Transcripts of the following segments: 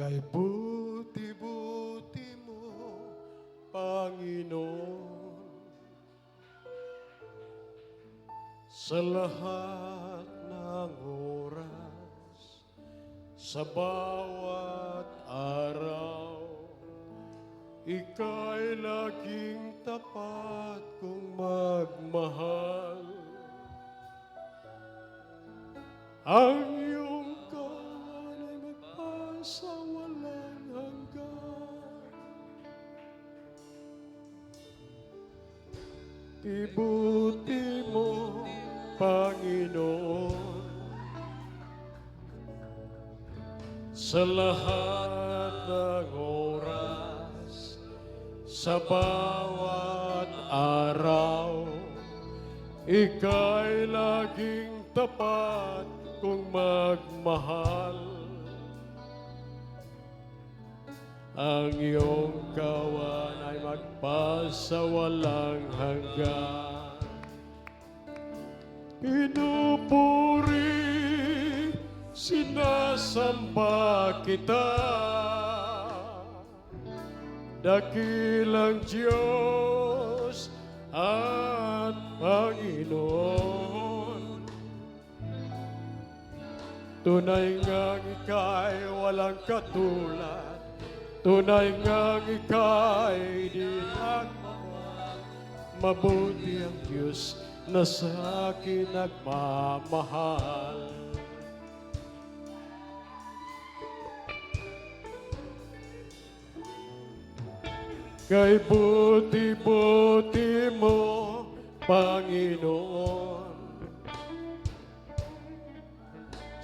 Kay buti-buti mo, Panginoon, sa lahat ng oras, sa bawat araw, ika'y laging tapat kong magmahal. Ang iyong kawan ay magpasa walang hanggan. Ibuti mo, Panginoon, sa lahat ng oras, sa bawat araw, ika'y laging tapat kung magmahal. Ang iyong kawan ay magpasawalang hanggan. Pinupuri, sinasamba kita, dakilang Diyos at Panginoon. Tunay ngang ika'y walang katulad, tunay ngang ika'y di nagmamahal. Mabuti ang Diyos na sa akin nagmamahal. Kay buti-buti mo, Panginoon,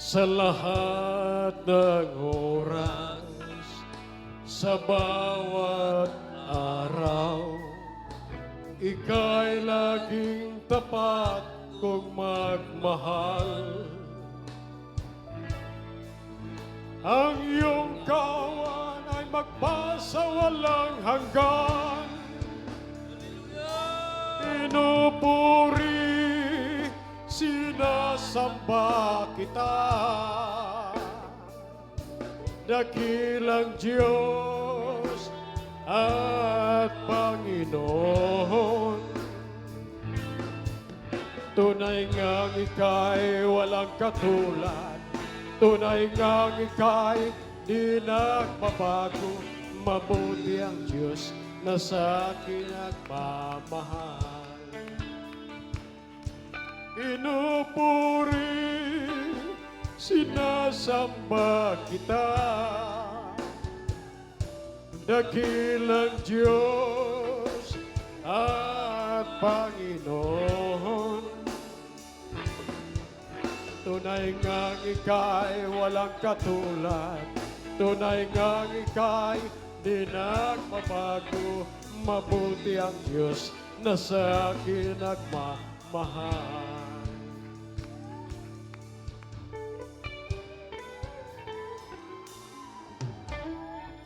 sa lahat ng oras, sa bawat araw, ika'y laging tapat kong magmahal. Ang iyong kawan ay magpasawalang hanggan. Pinupuri, sinasamba kita, dakilang Diyos at Panginoon. Tunay ngang ika'y walang katulad, tunay ngang ika'y di nagbabago. Mabuti ang Diyos na sa akin nagmamahal. Pinupuri, sinasamba kita, dakilang Diyos at Panginoon. Tunay ngang ika'y walang katulad, tunay ngang ika'y di nagbabago. Mabuti ang Diyos na sa akin nagmamahal.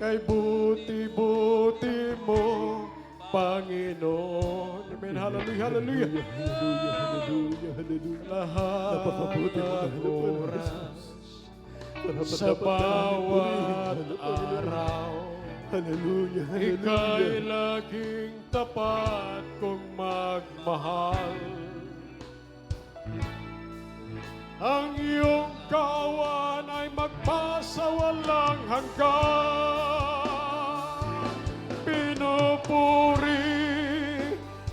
Kay buti-buti mo, Panginoon. Amen. Hallelujah, hallelujah. Hallelujah, hallelujah, hallelujah. Lahat Napakabuti mo, ng oras, sa bawat araw, Hallelujah, ika'y hallelujah. laging tapat kong magmahal. Ang iyong kawan ay magpasawalang hanggan. Pinupuri,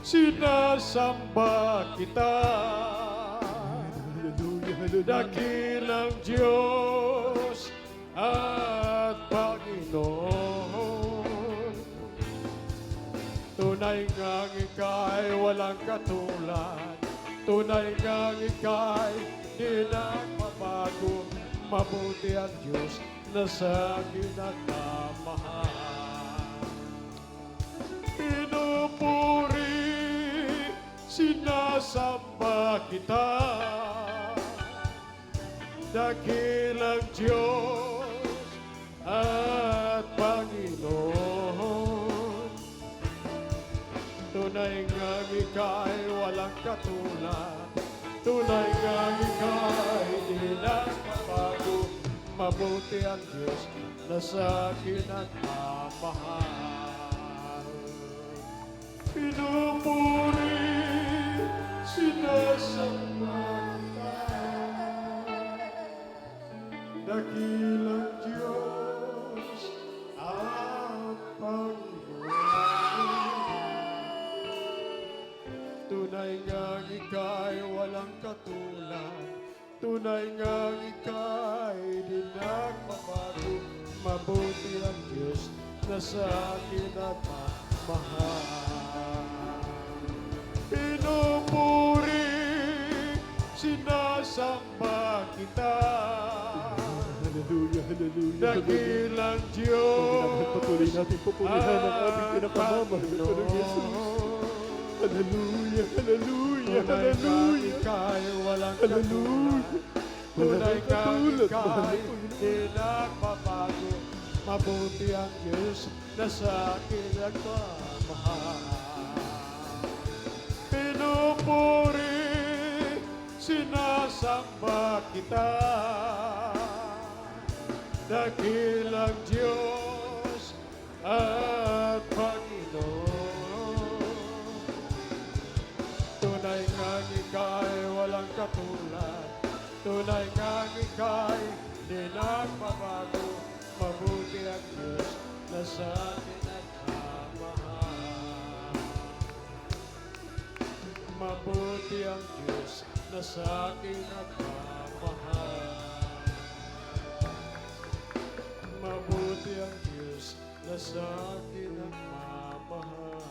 sinasamba kita, Hallelujah, hallelujah. dakilang Diyos at Panginoon. Tunay ngang ika'y walang katulad, tunay ngang ika'y di nagbabago. Mabuti ang Diyos na sa akin nagmamahal. Pinupuri, sinasamba kita, dakilang Diyos at Panginoon. Tunay ngang ika'y walang katulad, tunay ngang ika'y di nagbabago. mabuti ang Diyos na sa akin nagmamahal. Pinupuri, sinasamba kita, dakilang Diyos ang Panginoon. Tunay ngang ika'y walang katulad, tunay ngang ika'y di nagbabago, mabuti ang Diyos na sa akin nagmamahal. Pinupuri, sinasamba kita, Hallelujah, hallelujah, hallelujah. dakilang Diyos Patuloy natin pupurihan ang aming pinakamamahal na Panginoon. Panginoong Jesus. Hallelujah, hallelujah, Tunay kang hallelujah. ika'y walang Hallelujah. katulad. Tunay kang Walang katulad, ika'y di nagbabago. Mabuti ang Diyos na sa akin nagmamahal. Pinupuri, sinasamba kita, dakilang Diyos at Panginoon. Tunay ngang ika'y walang katulad, tunay ngang ika'y di nagbabago, mabuti ang Diyos na sa atin nagmamahal. Mabuti ang Diyos na sa akin nagmamahal. Mabuti ang Diyos na sa akin nagmamahal.